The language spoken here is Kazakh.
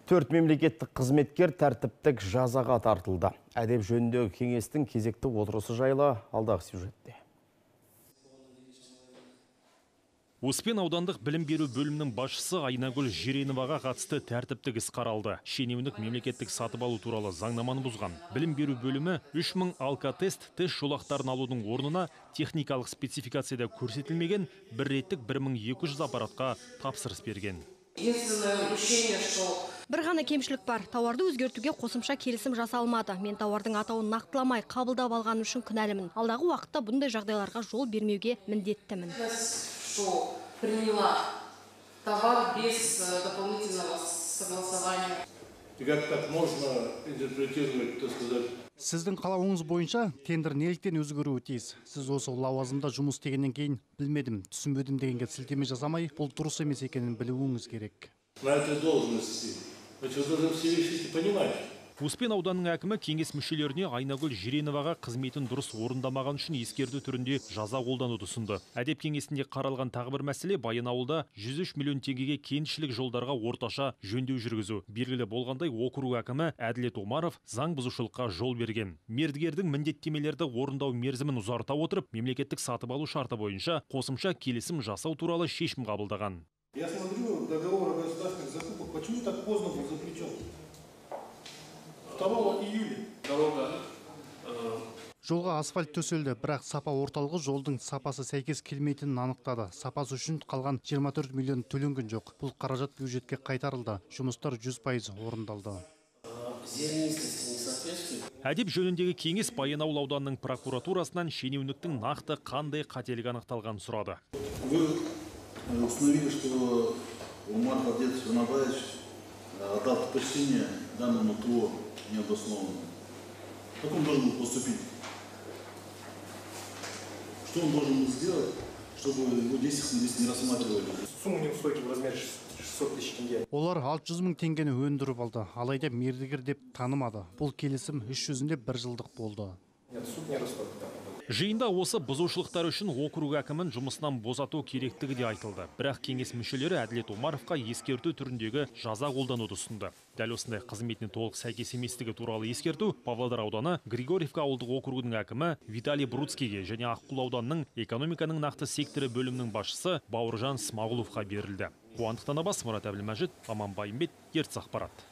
4 мемлекеттік қызметкер тәртіптік жазаға тартылды. Әдеп жөніндегі кеңестің кезекті отырысы жайлы алдағы сюжетте. Успен аудандық білім беру бөлімінің басшысы Айнагүл Жиреноваға қатысты тәртіптік іс қаралды. Шенеунік мемлекеттік сатып алу туралы заңнаманы бұзған. Білім беру бөлімі 3000 алкотест тест жолақтарын алудың орнына техникалық спецификацияда көрсетілмеген бір реттік 1200 аппаратқа тапсырыс берген. Бір ғана кемшілік бар. Тауарды өзгертуге қосымша келісім жасалмады. Мен тауардың атауын нақтыламай қабылдап алғаным үшін күнәлімін. Алдағы уақытта бұндай жағдайларға жол бермеуге міндеттімін. Приняла товар без дополнительного согласования. Как так можно интерпретировать, так сказать? Сіздің қалауыңыз бойынша тендер неліктен өзгеруі тиіс. Сіз осы лауазымда жұмыс істегеннен кейін білмедім, түсінбедім дегенге сілтеме жасамай, бұл дұрыс емес екенін білуіңіз керек. На этой должности. Вы должны все вещи понимать. Успен ауданының әкімі кеңес мүшелеріне Айнагүл Жиреноваға қызметін дұрыс орындамаған үшін ескерту түрінде жаза қолдануды ұсынды. Әдеп кеңесінде қаралған тағы бір мәселе Баянауылда 103 миллион теңгеге кентішілік жолдарға орташа жөндеу жүргізу. Белгілі болғандай округ әкімі Әділет Омаров заң бұзушылыққа жол берген. Мердігердің міндеттемелерді орындау мерзімін ұзарта отырып, мемлекеттік сатып алу шарты бойынша қосымша келісім жасау туралы шешім қабылдаған. Я смотрю, договор о государственных закупках, почему так поздно был заключен? 2 июля. Жолға асфальт төселді, бірақ сапа орталығы жолдың сапасы сәйкес келмейтінін анықтады. Сапасы үшін қалған 24 миллион төленген жоқ. Бұл қаражат бюджетке қайтарылды. Жұмыстар 100% орындалды. Әдеп жөніндегі кеңес Баянауыл ауданының прокуратурасынан шенеуніктің нақты қандай қателігі анықталғанын сұрады. Вы установили, что Умар Адет Жанабаевич отдал предпочтение данному ТО необоснованно. Как он должен был поступить? Что он должен был сделать, чтобы его действия здесь не рассматривали? Сумма неустойки в размере 600 тысяч тенге. Олар 600 мың теңгені өндіріп алды, алайда мердігер деп танымады. Бұл келісім іс жүзінде 1 жылдық болды. Нет, суд не расстроит. Жиында осы бұзушылықтар үшін округ әкімін жұмысынан босату керектігі де айтылды. Бірақ кеңес мүшелері Әділет Омаровқа ескерту түріндегі жаза қолдануды ұсынды. Дәл осындай қызметіне толық сәйкес еместігі туралы ескерту Павлодар ауданы Григорьевка ауылдық округының әкімі Виталий Бруцкийге және Аққұл ауданының экономиканың нақты секторы бөлімінің басшысы Бауыржан Смағұловқа берілді. Қуандық Танабас, Мұрат Әбілмәжит, Аман Байымбет, Ертіс ақпарат.